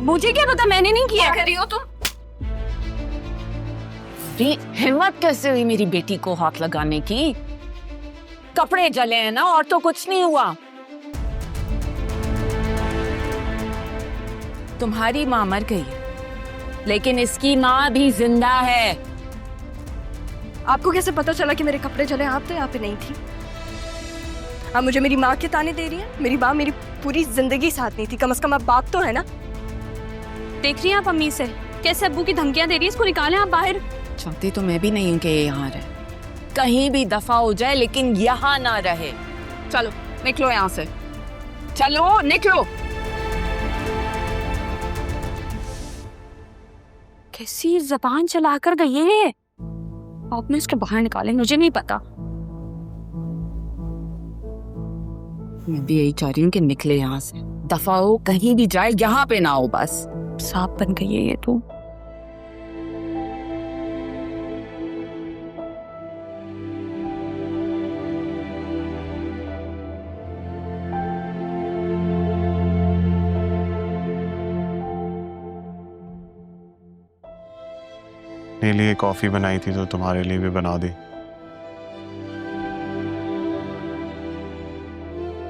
मुझे क्या पता, मैंने नहीं किया। कर रही हो तुम? हिम्मत कैसे हुई मेरी बेटी को हाथ लगाने की? कपड़े जले हैं ना, और तो कुछ नहीं हुआ। तुम्हारी माँ मर गई है, लेकिन इसकी माँ भी जिंदा है। आपको कैसे पता चला कि मेरे कपड़े जले? आप तो यहाँ पे नहीं थी। आप मुझे मेरी माँ के ताने दे रही हैं? मेरी माँ मेरी पूरी जिंदगी साथ नहीं थी, कम से कम आप बात तो है ना। देख रही हैं आप अम्मी से कैसे अब्बू की धमकियां दे रही है? इसको निकालें आप बाहर। चाहती तो मैं भी नहीं हूं कि ये यहाँ रहे, कहीं भी दफा हो जाए, लेकिन यहाँ ना रहे। चलो निकलो यहाँ से, चलो निकलो। कैसी जबान चलाकर गई है। आप में इसको बाहर निकालें, मुझे नहीं पता। मैं भी यही चाह रही हूँ कि निकले यहाँ से, दफा हो, कहीं भी जाए, यहाँ पे ना हो बस। सांप बन गई है ये तो। मेरे लिए कॉफी बनाई थी तो तुम्हारे लिए भी बना दी।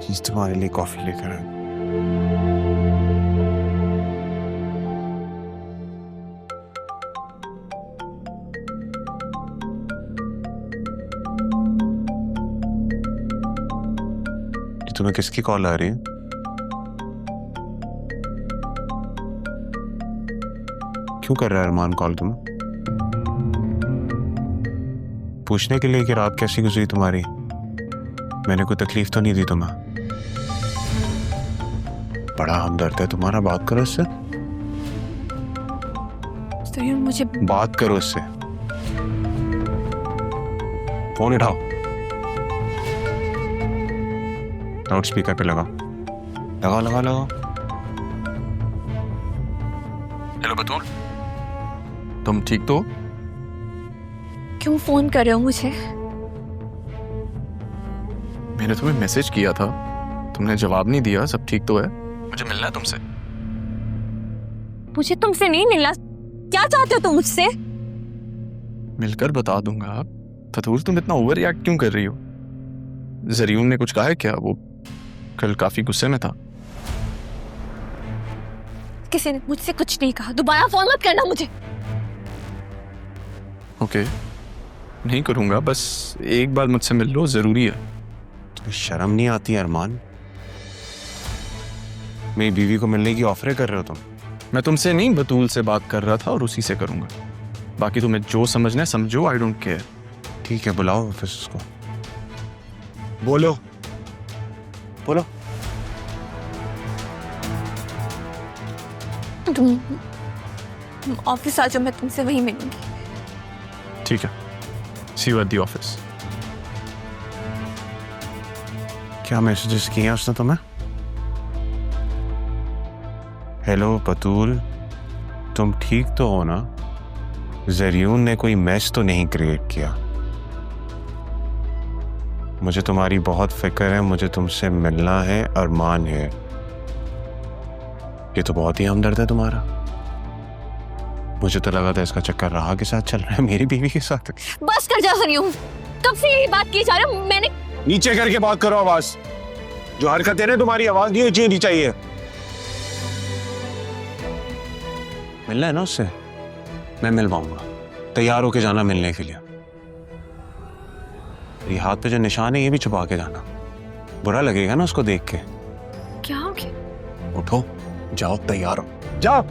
चीज तुम्हारे लिए कॉफी लेकर आए। तुम्हें किसकी कॉल आ रही है? क्यों कर रहा है अरमान कॉल तुम्हें? पूछने के लिए कि रात कैसी गुजरी तुम्हारी? मैंने कोई तकलीफ तो नहीं दी तुम्हें? बड़ा हमदर्द है तुम्हारा, बात करो उससे। तो ये मुझे बात करो उससे। फोन उठाओ, लाउड स्पीकर पे लगाओ, लगाओ लगाओ लगाओ। हेलो बतूल, तुम ठीक तो? क्यों फोन कर रहे हो मुझे? मैंने तुम्हें मैसेज किया था, तुमने जवाब नहीं दिया। सब ठीक तो है? मुझे मिलना है तुमसे। मुझे तुमसे नहीं मिलना। क्या चाहते हो तुम मुझसे? मिलकर बता दूंगा। फतूल, तुम इतना ओवर रिएक्ट क्यों कर रही हो? जरीउन ने कुछ कहा है क्या? वो कल काफी गुस्से में था। किसी ने मुझसे कुछ नहीं कहा। दोबारा फोन मत करना मुझे। ओके, नहीं करूंगा। बस एक बार मुझसे मिल लो, जरूरी है। तुम्हें शर्म नहीं आती अरमान? मेरी बीवी को मिलने की ऑफर कर रहे हो तुम? मैं तुमसे नहीं, बतूल से बात कर रहा था और उसी से करूंगा। बाकी तुम्हें जो समझना है समझो, आई डोंट केयर। ठीक है, बुलाओ ऑफिस उसको। बोलो बोलो। तुम ऑफिस आ जाओ, मैं तुमसे वहीं मिलूंगी। ठीक है, सी यू एट द ऑफिस। क्या मैसेजेस किए हैं उसने तुम्हें? हेलो बतूल, तुम ठीक तो हो ना? जरियून ने कोई मैच तो नहीं क्रिएट किया? मुझे तुम्हारी बहुत फिक्र है, मुझे तुमसे मिलना है, अरमान है। ये तो बहुत ही हमदर्द है तुम्हारा। मुझे तो लगा था इसका चक्कर राह के साथ चल रहा है, मेरी बीवी के साथ। बस कर जा रही हूँ। कब से यही बात की जा रही हूँ मैंने? नीचे करके बात करो आवाज। जो हरकतें हैं तुम्हारी, आवाज नहीं ऊंची होनी चाहिए। मिलना है ना उससे? मैं मिलवाऊंगा। तैयार होके जाना मिलने के लिए। ये हाथ पे जो निशान है ये भी छुपा के जाना। बुरा लगेगा ना उसको देख के। क्या हो गया? उठो, जाओ, तैयार हो, जाओ।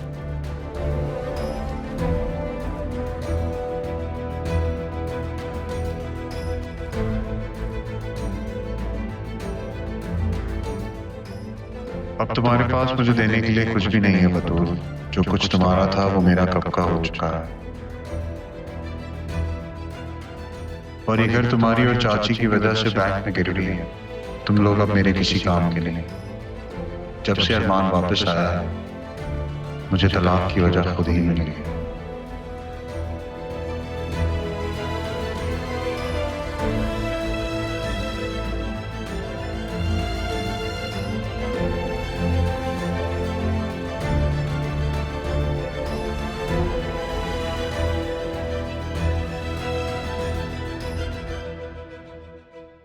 अब तुम्हारे पास मुझे देने के लिए कुछ भी नहीं है बतूल। जो कुछ तुम्हारा था वो मेरा कब का हो चुका है। और ये घर तुम्हारी और चाची की वजह से बैंक में गिर रही है। तुम लोग अब मेरे किसी काम के नहीं। जब से अरमान वापस आया है, मुझे तलाक की वजह खुद ही मिल गई।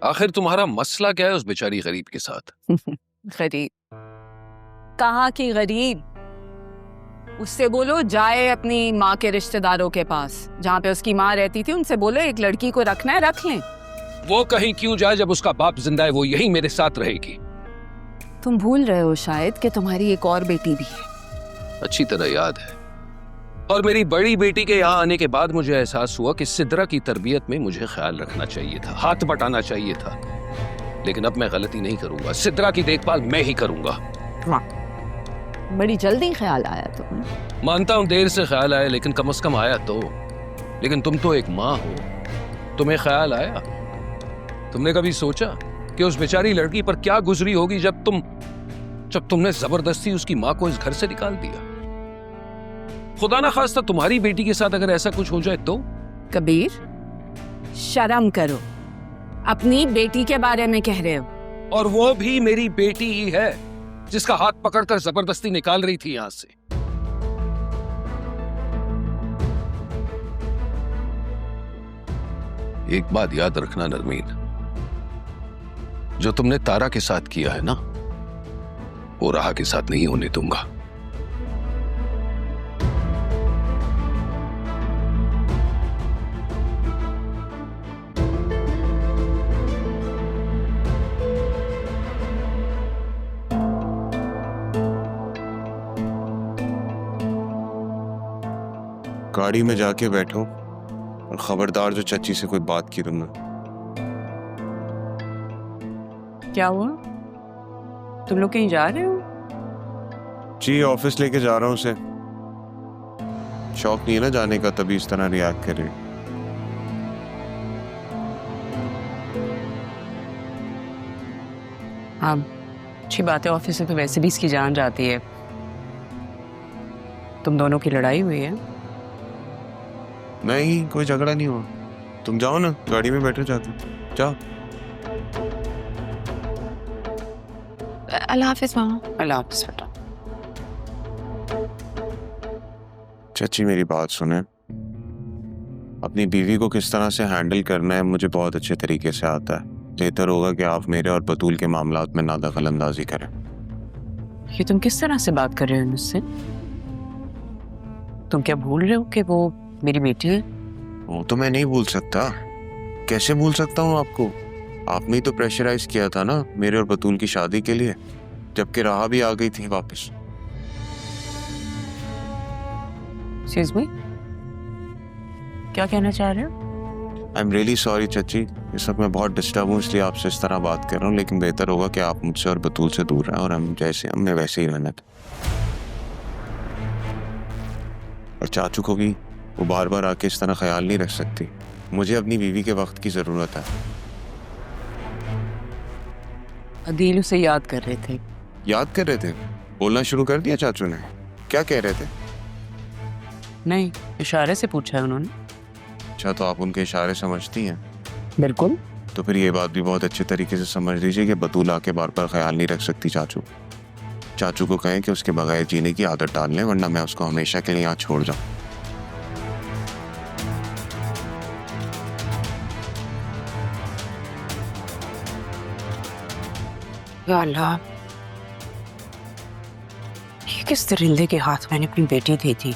आखिर तुम्हारा मसला क्या है उस बेचारी गरीब के साथ? गरीब कहाँ की गरीब? उससे बोलो जाए अपनी माँ के रिश्तेदारों के पास जहाँ पे उसकी माँ रहती थी, उनसे बोलो एक लड़की को रखना है रख लें। वो कहीं क्यों जाए जब उसका बाप जिंदा है, वो यही मेरे साथ रहेगी। तुम भूल रहे हो शायद कि तुम्हारी एक और बेटी भी है। अच्छी तरह याद है। और मेरी बड़ी बेटी के यहाँ आने के बाद मुझे एहसास हुआ कि सिद्रा की तरबियत में मुझे ख्याल रखना चाहिए था, हाथ बटाना चाहिए था। लेकिन अब मैं गलती नहीं करूंगा, सिद्रा की देखभाल मैं ही करूंगा। बड़ी जल्दी ख्याल आया तुम्हें। मानता हूं देर से ख्याल आया, लेकिन कम से कम आया तो। लेकिन तुम तो एक माँ हो, तुम्हें ख्याल आया? तुमने कभी सोचा कि उस बेचारी लड़की पर क्या गुजरी होगी जब तुमने जबरदस्ती उसकी माँ को इस घर से निकाल दिया? खुदा ना खास्ता तुम्हारी बेटी के साथ अगर ऐसा कुछ हो जाए तो? कबीर शर्म करो, अपनी बेटी के बारे में कह रहे हो। और वो भी मेरी बेटी ही है जिसका हाथ पकड़कर जबरदस्ती निकाल रही थी यहां से। एक बात याद रखना नरमीन, जो तुमने तारा के साथ किया है ना, वो राहा के साथ नहीं होने दूंगा। गाड़ी में जाके बैठो और खबरदार जो चच्ची से कोई बात की तुमने। क्या हुआ? तुम लोग कहीं जा रहे हो? जी ऑफिस लेके जा रहा हूँ उसे। शौक नहीं है ना जाने का, तभी इस तरह रिएक्ट कर रही। हाँ अच्छी बात है, ऑफिस से तो वैसे भी इसकी जान जाती है। तुम दोनों की लड़ाई हुई है? नहीं कोई झगड़ा नहीं हुआ। तुम जाओ ना, गाड़ी में बैठो जाके, जाओ। अल्लाह हाफिज मामा। अल्लाह हाफिज बेटा। चच्ची मेरी बात सुने, अपनी बीवी को किस तरह से हैंडल करना है मुझे बहुत अच्छे तरीके से आता है। बेहतर होगा कि आप मेरे और बतूल के मामलात में ना दखल अंदाजी करें। ये तुम किस तरह से बात कर रहे हो मुझसे? तुम क्या भूल रहे हो कि वो मेरी बेटी है? वो तो मैं नहीं भूल सकता। कैसे भूल सकता हूँ आपको? आपने ही तो प्रेशराइज किया था ना मेरे और बतूल की शादी के लिए, जबकि राह भी आ गई थी वापस। एक्सक्यूज मी, क्या कहना चाह रहे हो? आई एम रियली सॉरी चच्ची, इस वक्त मैं बहुत डिस्टर्ब हूँ इसलिए आपसे इस तरह बात कर रहा हूँ, लेकिन बेहतर होगा कि आप मुझसे और बतूल से दूर रहें और हमने वैसे ही रहना था। और चाचू को भी वो बार बार आके इस तरह ख्याल नहीं रख सकती। मुझे अपनी बीवी के वक्त की जरूरत है। अदील उसे याद कर रहे थे। याद कर रहे थे? बोलना शुरू कर दिया चाचू ने? क्या कह रहे थे? नहीं, इशारे से पूछा है उन्होंने। अच्छा, तो आप उनके इशारे समझती हैं? बिल्कुल। तो फिर ये बात भी बहुत अच्छे तरीके से समझ लीजिए कि बतूल आके बार बार ख्याल नहीं रख सकती। चाचू को कहें कि उसके बगैर जीने की आदत डाल लें, वरना मैं उसको हमेशा के लिए यहाँ छोड़ जाऊं। या अल्लाह, ये किस दरिंदे के हाथ मैंने अपनी बेटी दी थी?